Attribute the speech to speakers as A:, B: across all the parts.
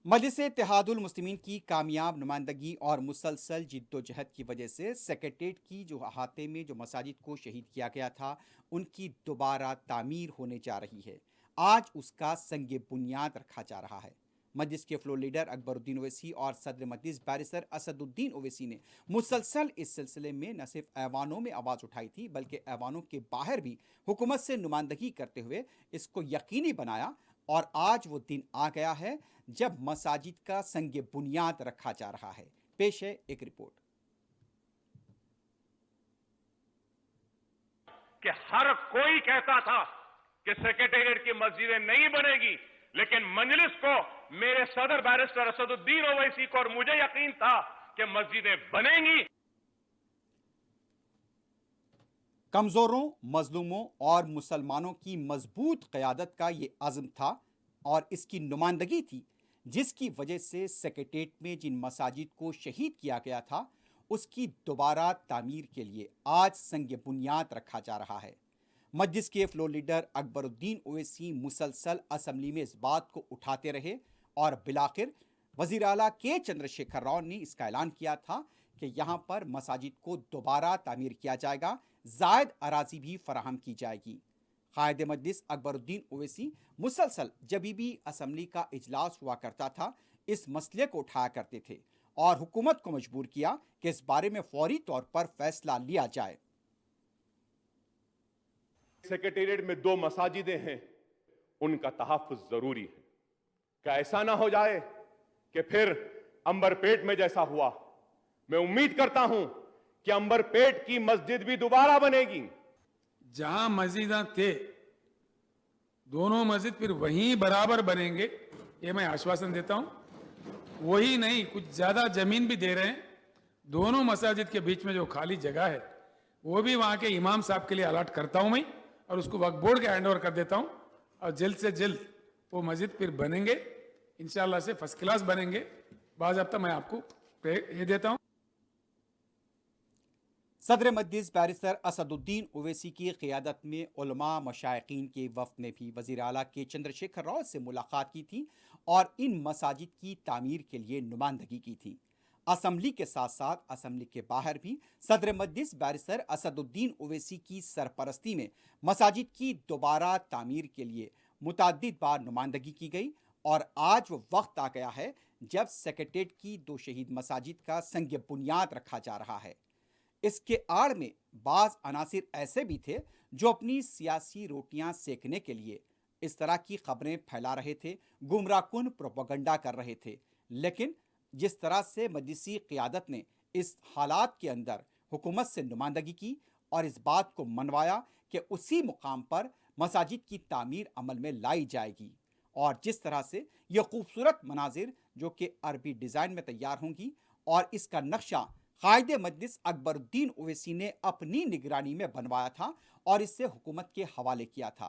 A: मजलिस इत्तेहादुल मुस्लिमीन की कामयाब नुमाइंदगी और मुसलसल जिद्दोजहद की वजह से सेक्रेटेरिएट की जो अहाते में जो मसाजिद को शहीद किया गया था उनकी दोबारा तामीर होने जा रही है। आज उसका संग बुनियाद रखा जा रहा है। मजलिस के फ्लोर लीडर अकबरुद्दीन ओवैसी और सदर मजलिस बैरिस्टर असदुद्दीन ओवैसी ने मुसलसल इस सिलसिले में न सिर्फ ऐवानों में आवाज़ उठाई थी बल्कि ऐवानों के बाहर भी हुकूमत से नुमाइंदगी करते हुए इसको यकीनी बनाया। और आज वो दिन आ गया है जब मसाजिद का संग बुनियाद रखा जा रहा है। पेश है एक रिपोर्ट
B: कि हर कोई कहता था कि सेक्रेटेरिएट की मस्जिदें नहीं बनेगी, लेकिन मजलिस को, मेरे सदर बैरिस्टर असदुद्दीन ओवैसी को और मुझे यकीन था कि मस्जिदें बनेंगी।
A: कमजोरों, मजलूमों और मुसलमानों की मजबूत क़यादत का ये अज़्म था और इसकी नुमाइंदगी थी जिसकी वजह से सेक्रेटेरिएट में जिन मसाजिद को शहीद किया गया था उसकी दोबारा तामीर के लिए आज संग बुनियाद रखा जा रहा है। मजलिस के फ्लोर लीडर अकबरुद्दीन ओवैसी मुसलसल असम्बली में इस बात को उठाते रहे और बिलाखिर वज़ीर आला के चंद्रशेखर राव ने इसका ऐलान किया था कि यहाँ पर मसाजिद को दोबारा तामीर किया जाएगा, जायद अराजी भी फराहम की जाएगी। कायद मजलिस अकबरुद्दीन ओवैसी मुसलसल जब भी असम्बली का इजलास हुआ करता था इस मसले को उठाया करते थे और हुकूमत को मजबूर किया कि इस बारे में फौरी तौर पर फैसला लिया जाए।
B: सेक्रेटेरिएट में 2 मसाजिदें हैं, उनका तहफ़्फ़ुज़ जरूरी है। क्या ऐसा ना हो जाए कि फिर अंबरपेट में जैसा हुआ। मैं उम्मीद करता हूं कि अंबरपेट की मस्जिद भी दोबारा बनेगी।
C: जहां मस्जिदां थे दोनों मस्जिद फिर वहीं बराबर बनेंगे, ये मैं आश्वासन देता हूं। वही नहीं, कुछ ज्यादा जमीन भी दे रहे हैं। दोनों मस्जिद के बीच में जो खाली जगह है वो भी वहां के इमाम साहब के लिए अलॉट करता हूं मैं और उसको वक्फ बोर्ड के हैंड ओवर कर देता हूं और जल्द से जल्द वो मस्जिद फिर बनेंगे, इंशाअल्लाह से फर्स्ट क्लास बनेंगे। बाज़ाब्ता मैं आपको ये देता हूं।
A: सदर मजलिस बैरिस्टर असदुद्दीन ओवैसी की क़यादत में उलमा मशाइखीन के वफ़द ने भी वज़ीर आला के चंद्रशेखर राव से मुलाकात की थी और इन मसाजिद की तामीर के लिए नुमाइंदगी की थी। असम्बली के साथ साथ असम्बली के बाहर भी सदर मजलिस बैरिस्टर असदुद्दीन ओवैसी की सरपरस्ती में मसाजिद की दोबारा तामीर के लिए मुतअद्दिद बार नुमाइंदगी की गई और आज वो वक्त आ गया है जब सेक्रेटेरिएट की 2 शहीद मसाजिद का संग बुनियाद रखा जा रहा है। इसके आड़ में बाज़ अनासिर ऐसे भी थे जो अपनी सियासी रोटियां सेकने के लिए इस तरह की खबरें फैला रहे थे, गुमराहकुन प्रोपेगेंडा कर रहे थे। लेकिन जिस तरह से मजलिसी क़यादत ने इस हालात के अंदर हुकूमत से नुमाइंदगी की और इस बात को मनवाया कि उसी मुकाम पर मसाजिद की तामीर अमल में लाई जाएगी और जिस तरह से ये खूबसूरत मनाजिर जो कि अरबी डिज़ाइन में तैयार होंगी और इसका नक्शा कायदे मजलिस अकबरुद्दीन ओवैसी ने अपनी निगरानी में बनवाया था और इसे हुकूमत के हवाले किया था।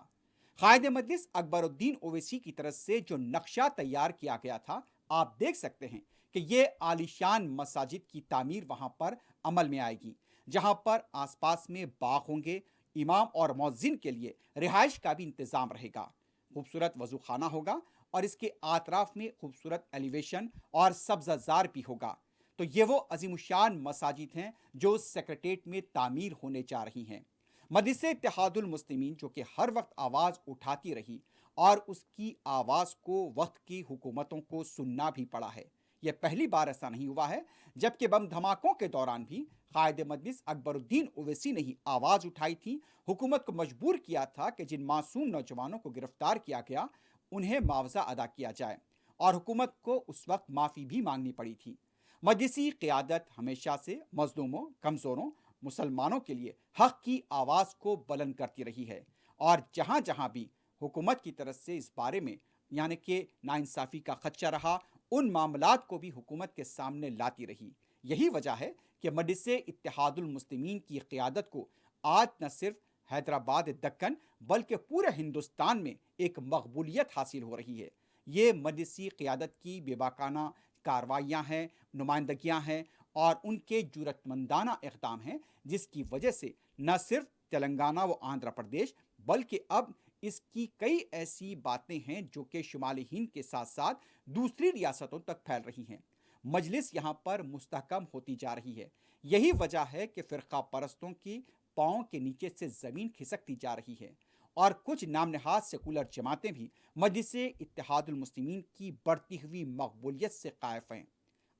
A: कायदे मजलिस अकबरुद्दीन ओवैसी की तरफ से जो नक्शा तैयार किया गया था, आप देख सकते हैं कि ये आलीशान मसाजिद की तामीर वहां पर अमल में आएगी, जहां पर आसपास में बाग होंगे, इमाम और मौज़िन के लिए रिहाइश का भी इंतज़ाम रहेगा, खूबसूरत वज़ू खाना होगा और इसके आतराफ में खूबसूरत एलिवेशन और सब्ज़ाज़ार भी होगा। तो ये वो अजीमुशान मसाजिद हैं जो सेक्रेटेरिएट में तामीर होने जा रही हैं। मजलिस इत्तेहादुल मुस्लिमीन जो कि हर वक्त आवाज़ उठाती रही और उसकी आवाज़ को वक्त की हुकूमतों को सुनना भी पड़ा है। यह पहली बार ऐसा नहीं हुआ है, जबकि बम धमाकों के दौरान भी कायदे मजलिस अकबरुद्दीन ओवैसी ने ही आवाज़ उठाई थी, हुकूमत को मजबूर किया था कि जिन मासूम नौजवानों को गिरफ्तार किया गया उन्हें मुआवजा अदा किया जाए और हुकूमत को उस वक्त माफ़ी भी मांगनी पड़ी थी। मजलिसी क़यादत हमेशा से मजलूमों, कमज़ोरों, मुसलमानों के लिए हक़ की आवाज़ को बुलंद करती रही है और जहाँ जहाँ भी हुकूमत की तरफ से इस बारे में यानी कि नाइंसाफ़ी का खदशा रहा, उन मामलात को भी हुकूमत के सामने लाती रही। यही वजह है कि मजलिस इत्तेहादुल मुस्लिमीन की क़यादत को आज न सिर्फ हैदराबाद दक्कन बल्कि पूरे हिंदुस्तान में एक मकबूलियत हासिल हो रही है। ये मजलिसी क़यादत की बेबाकाना कार्रवाइयाँ हैं, नुमाइंदगियाँ हैं और उनके जुर्रतमंदाना इक़दाम हैं, जिसकी वजह से न सिर्फ तेलंगाना व आंध्र प्रदेश बल्कि अब اس کی کئی ایسی باتیں ہیں جو کہ شمالی ہند کے ساتھ ساتھ دوسری ریاستوں تک پھیل رہی ہیں۔ مجلس یہاں پر مستحکم ہوتی جا رہی ہے۔ یہی وجہ ہے کہ فرقہ پرستوں کی پاؤں کے نیچے سے زمین کھسکتی جا رہی ہے اور کچھ نام نہاد سیکولر جماعتیں بھی مجلس اتحاد المسلمین کی بڑھتی ہوئی مقبولیت سے قائف ہیں۔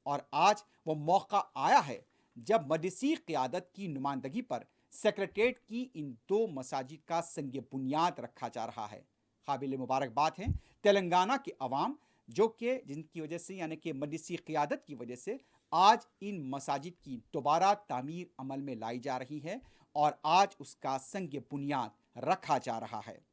A: اور آج وہ موقع آیا ہے جب مجلسی قیادت کی نمائندگی پر سیکریٹریٹ کی ان دو مساجد کا سنگ بنیاد رکھا جا رہا ہے۔ قابل مبارکباد ہیں تلنگانہ کے عوام جو کہ جن کی وجہ سے یعنی کہ مجلسی قیادت کی وجہ سے آج ان مساجد کی دوبارہ تعمیر عمل میں لائی جا رہی ہے اور آج اس کا سنگ بنیاد رکھا جا رہا ہے۔